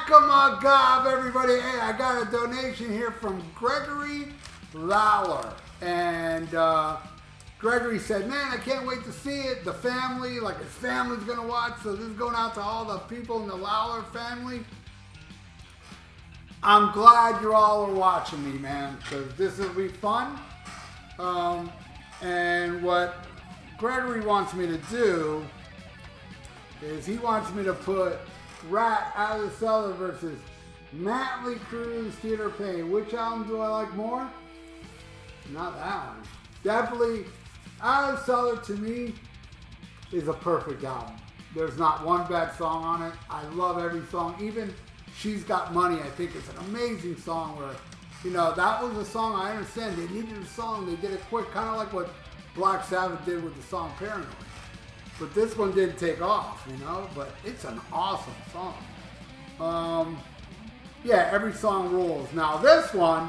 Whack-a-mug-gob, everybody. Hey, I got a donation here from Gregory Lalor. And Gregory said, man, I can't wait to see it. The family, like his family's going to watch. So this is going out to all the people in the Lalor family. I'm glad you all are watching me, man, because this will be fun. And what Gregory wants me to do is he wants me to put Ratt Out of the Cellar versus Motley Crue's Theater of Pain. Which album do I like more? Not that one. Definitely Out of the Cellar to me is a perfect album. There's not one bad song on it. I love every song. Even She's Got Money, I think it's an amazing song where, you know, that was a song I understand. They needed a song. They did it quick, kind of like what Black Sabbath did with the song Paranoid. But this one didn't take off, you know, but it's an awesome song. Yeah, every song rules. Now this one,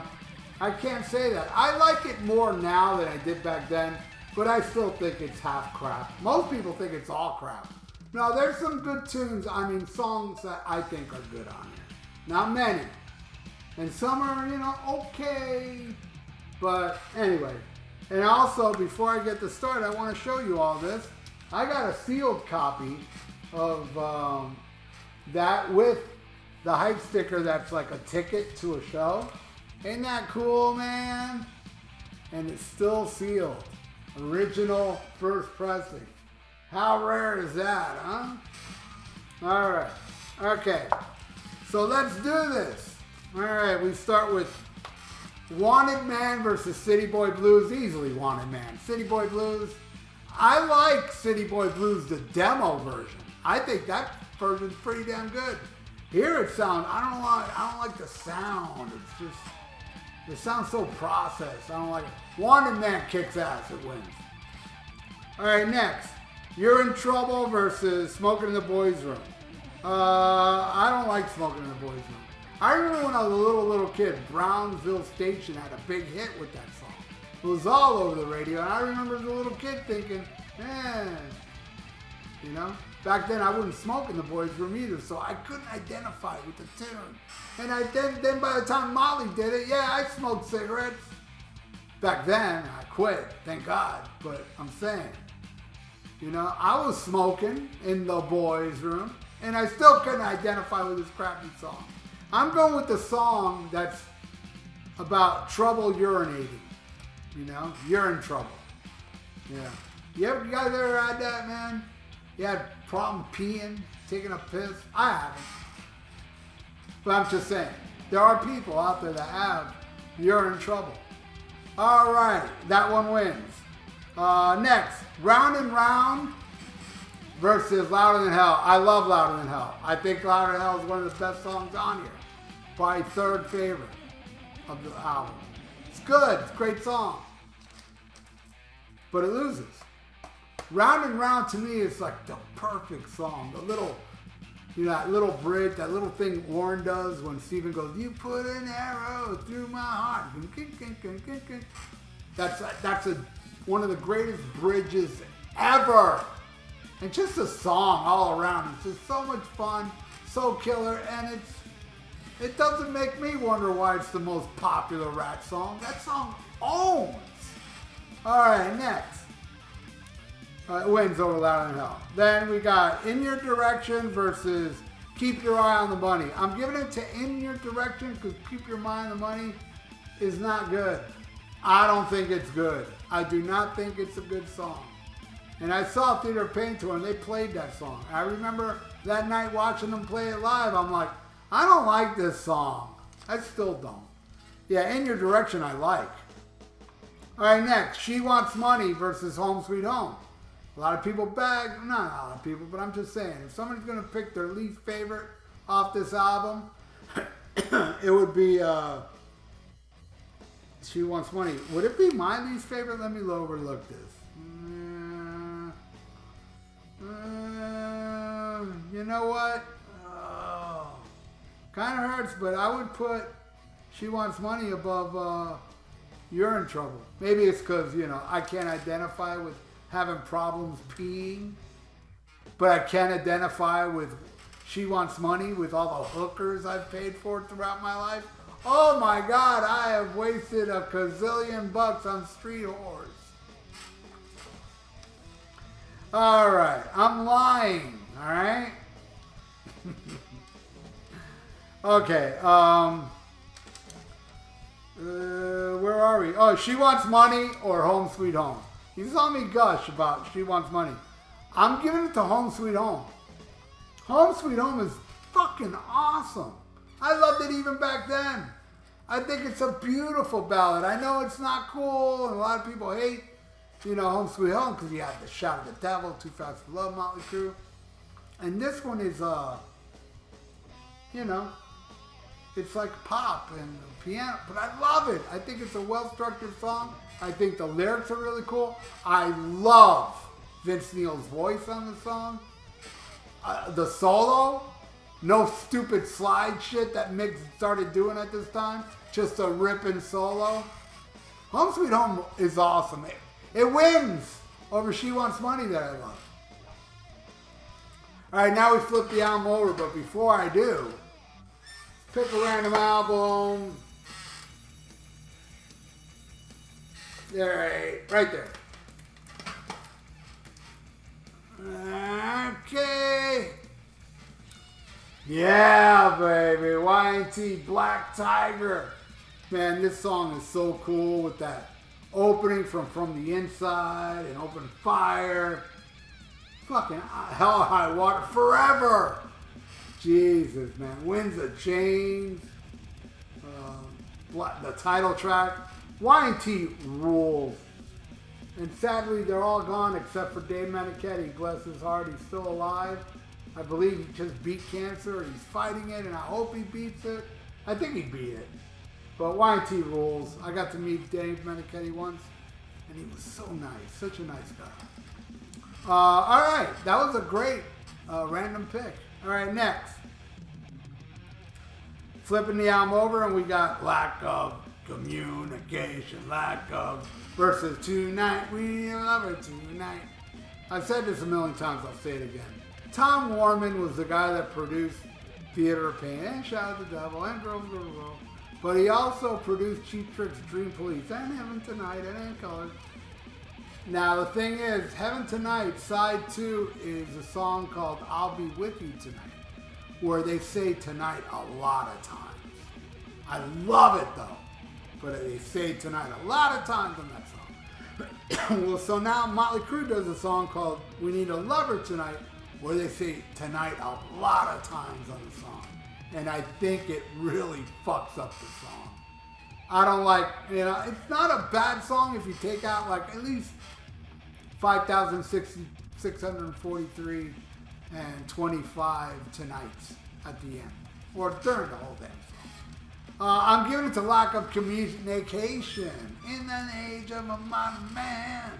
I can't say that. I like it more now than I did back then, but I still think it's half crap. Most people think it's all crap. Now there's some good tunes, I mean songs that I think are good on here. Not many. And some are, you know, okay. But anyway, and also before I get to start, I want to show you all this. I got a sealed copy of that with the hype sticker that's like a ticket to a show. Ain't that cool, man? And it's still sealed. Original first pressing. How rare is that, huh? All right. Okay. So let's do this. All right. We start with Wanted Man versus City Boy Blues. Easily Wanted Man. City Boy Blues. I like City Boy Blues, the demo version. I think that version's pretty damn good. Here it sounds, I don't like the sound. It's just, it sounds so processed. I don't like it. Wanted Man kicks ass, it wins. All right, next. You're in Trouble versus Smoking in the Boys Room. I don't like Smoking in the Boys Room. I remember when I was a little kid, Brownsville Station had a big hit with that song. It was all over the radio, and I remember as a little kid thinking, you know, back then I wouldn't smoke in the boys' room either, so I couldn't identify with the tune. And then by the time Motley did it, yeah, I smoked cigarettes. Back then, I quit, thank God, but I'm saying, you know, I was smoking in the boys' room, and I still couldn't identify with this crappy song. I'm going with the song that's about trouble urinating. You know, you're in trouble. Yeah. You guys ever had that, man? You had problem peeing, taking a piss? I haven't. But I'm just saying, there are people out there that have you're in trouble. All right, that one wins. Next, Round and Round versus Louder Than Hell. I love Louder Than Hell. I think Louder Than Hell is one of the best songs on here. Probably third favorite of the album. It's good. It's a great song. But it loses. Round and Round to me is like the perfect song. The little, you know, that little bridge, that little thing Warren does when Steven goes, you put an arrow through my heart. That's one of the greatest bridges ever. And just a song all around. It's just so much fun, so killer, and it doesn't make me wonder why it's the most popular Ratt song. That song owns. All right, next. It wins over Louder Than Hell. Then we got In Your Direction versus Keep Your Eye on the Money. I'm giving it to In Your Direction because Keep Your Mind on the Money is not good. I don't think it's good. I do not think it's a good song. And I saw Theater of Pain tour and they played that song. I remember that night watching them play it live. I'm like, I don't like this song. I still don't. Yeah, In Your Direction I like. All right, next. She Wants Money versus Home Sweet Home. A lot of people bag, not a lot of people, but I'm just saying, if somebody's going to pick their least favorite off this album, it would be She Wants Money. Would it be my least favorite? Let me overlook this. You know what? Kind of hurts, but I would put She Wants Money above You're in Trouble. Maybe it's because, you know, I can't identify with having problems peeing, but I can identify with She Wants Money with all the hookers I've paid for throughout my life. Oh my God, I have wasted a gazillion bucks on street whores. All right, I'm lying, all right? Okay, where are we? Oh, She Wants Money or Home Sweet Home. You saw me gush about She Wants Money. I'm giving it to Home Sweet Home. Home Sweet Home is fucking awesome. I loved it even back then. I think it's a beautiful ballad. I know it's not cool, and a lot of people hate, Home Sweet Home because you have the Shout of the Devil, Too Fast for Love, Motley Crue. And this one is, it's like pop and piano, but I love it. I think it's a well-structured song. I think the lyrics are really cool. I love Vince Neil's voice on the song. The solo, no stupid slide shit that Mick started doing at this time. Just a ripping solo. Home Sweet Home is awesome. It wins over She Wants Money that I love. All right, now we flip the album over, but before I do, pick a random album. Right there. Okay. Yeah, baby. Y&T Black Tiger. Man, this song is so cool with that opening from the inside and Open Fire. Fucking Hell or High Water Forever. Jesus, man. Winds of Change. The title track. Y&T rules. And sadly, they're all gone except for Dave Meniketti. Bless his heart, he's still alive. I believe he just beat cancer. He's fighting it, and I hope he beats it. I think he beat it. But Y&T rules. I got to meet Dave Meniketti once, and he was so nice. Such a nice guy. All right. That was a great random pick. All right, next. Flipping the album over, and we got Lack of Communication. Lack of versus Tonight. We Love Her Tonight. I've said this a million times. I'll say it again. Tom Warman was the guy that produced Theater of Pain and Shout at the Devil and Girls Go to Roll. But he also produced Cheap Trick's Dream Police and Heaven Tonight and In Color. Now the thing is, Heaven Tonight, side 2 is a song called I'll Be With You Tonight, where they say tonight a lot of times. I love it though, but they say tonight a lot of times on that song. Well, so now Motley Crue does a song called We Need a Lover Tonight, where they say tonight a lot of times on the song. And I think it really fucks up the song. I don't like, it's not a bad song if you take out like at least 5,643 and 25 tonights at the end. Or during the whole damn song. I'm giving it to Lack of Communication. In the age of a modern man.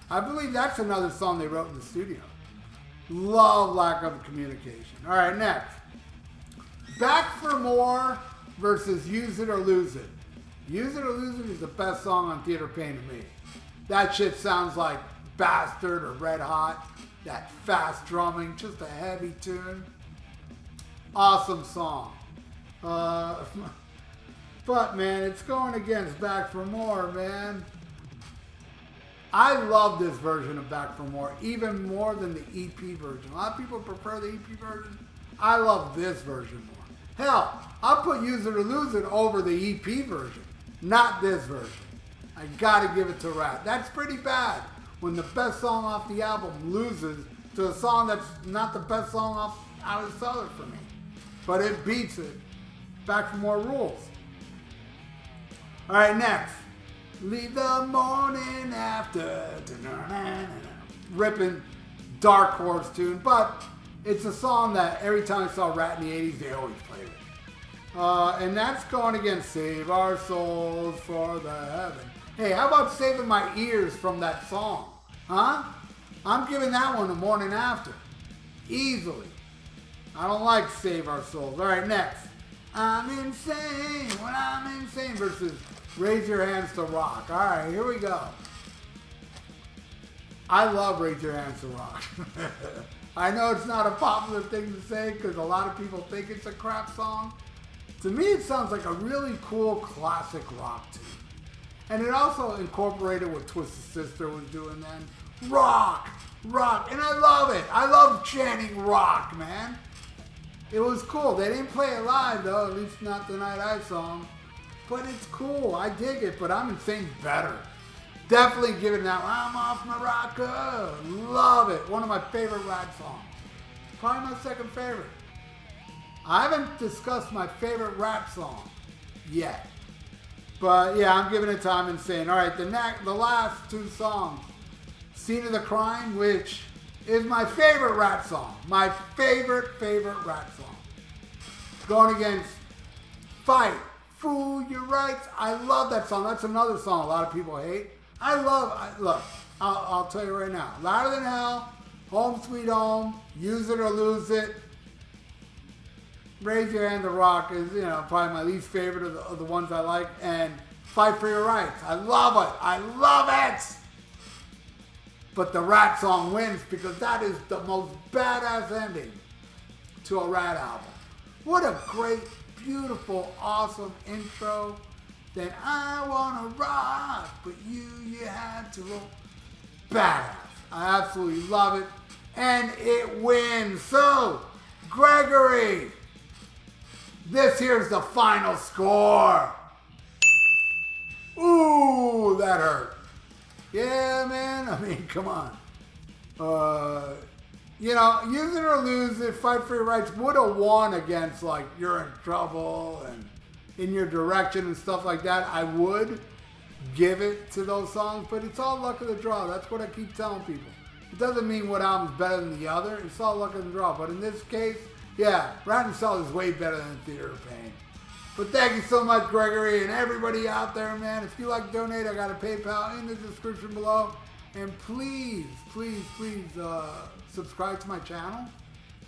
I believe that's another song they wrote in the studio. Love Lack of Communication. All right, next. Back for More versus Use It or Lose It. Use It or Lose It is the best song on Theater of Pain to me. That shit sounds like Bastard or Red Hot. That fast drumming, just a heavy tune. Awesome song. But man, it's going against Back for More, man. I love this version of Back for More, even more than the EP version. A lot of people prefer the EP version. I love this version more. Hell, I'll put Use It or Lose It over the EP version, not this version. I gotta give it to Ratt. That's pretty bad when the best song off the album loses to a song that's not the best song out of Cellar for me. But it beats it. Back for More rules. All right, next. Leave the morning after. Ripping Dark Horse tune, but it's a song that every time I saw Ratt in the 80s, they always played it. And that's going against Save Our Souls for the Heaven. Hey, how about saving my ears from that song? Huh? I'm giving that one the morning after. Easily. I don't like Save Our Souls. All right, next. I'm insane when I'm insane versus Raise Your Hands to Rock. All right, here we go. I love Raise Your Hands to Rock. I know it's not a popular thing to say because a lot of people think it's a crap song. To me, it sounds like a really cool classic rock tune. And it also incorporated what Twisted Sister was doing then. Rock! Rock! And I love it! I love chanting rock, man. It was cool. They didn't play it live, though, at least not the Night I song. But it's cool. I dig it, but I'm Insane's better. Definitely give it that. I'm off my rocker. Love it. One of my favorite Ratt songs. Probably my second favorite. I haven't discussed my favorite Ratt song yet. But yeah, I'm giving it to I'm Insane. All right, the last two songs. Scene of the Crime, which is my favorite Ratt song. My favorite Ratt song. Going against Fight, Fool Your Rights. I love that song. That's another song a lot of people hate. Look, I'll tell you right now. Louder Than Hell, Home Sweet Home, Use It or Lose It, Raise Your Hand to Rock is, probably my least favorite of the ones I like, and Fight for Your Rights. I love it. I love it. But the Ratt song wins because that is the most badass ending to a Ratt album. What a great, beautiful, awesome intro. Then I wanna rock, but you had to roll. Badass. I absolutely love it. And it wins. So, Gregory, this here's the final score. Ooh, that hurt. Yeah, man. I mean, come on. Use It or Lose It, Fight for Your Rights would have won against, like, You're in Trouble and In Your Direction and stuff like that. I would give it to those songs, but it's all luck of the draw. That's what I keep telling people. It doesn't mean one album's better than the other. It's all luck of the draw. But in this case, yeah, Ratt and Cellar is way better than Theater of Pain. But thank you so much, Gregory, and everybody out there, man. If you like to donate, I got a PayPal in the description below. And please, subscribe to my channel.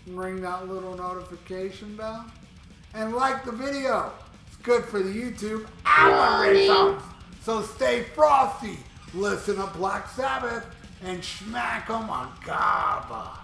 Ring that little notification bell. And like the video. It's good for the YouTube algorithm. So stay frosty. Listen to Black Sabbath and smack 'em on Gaba.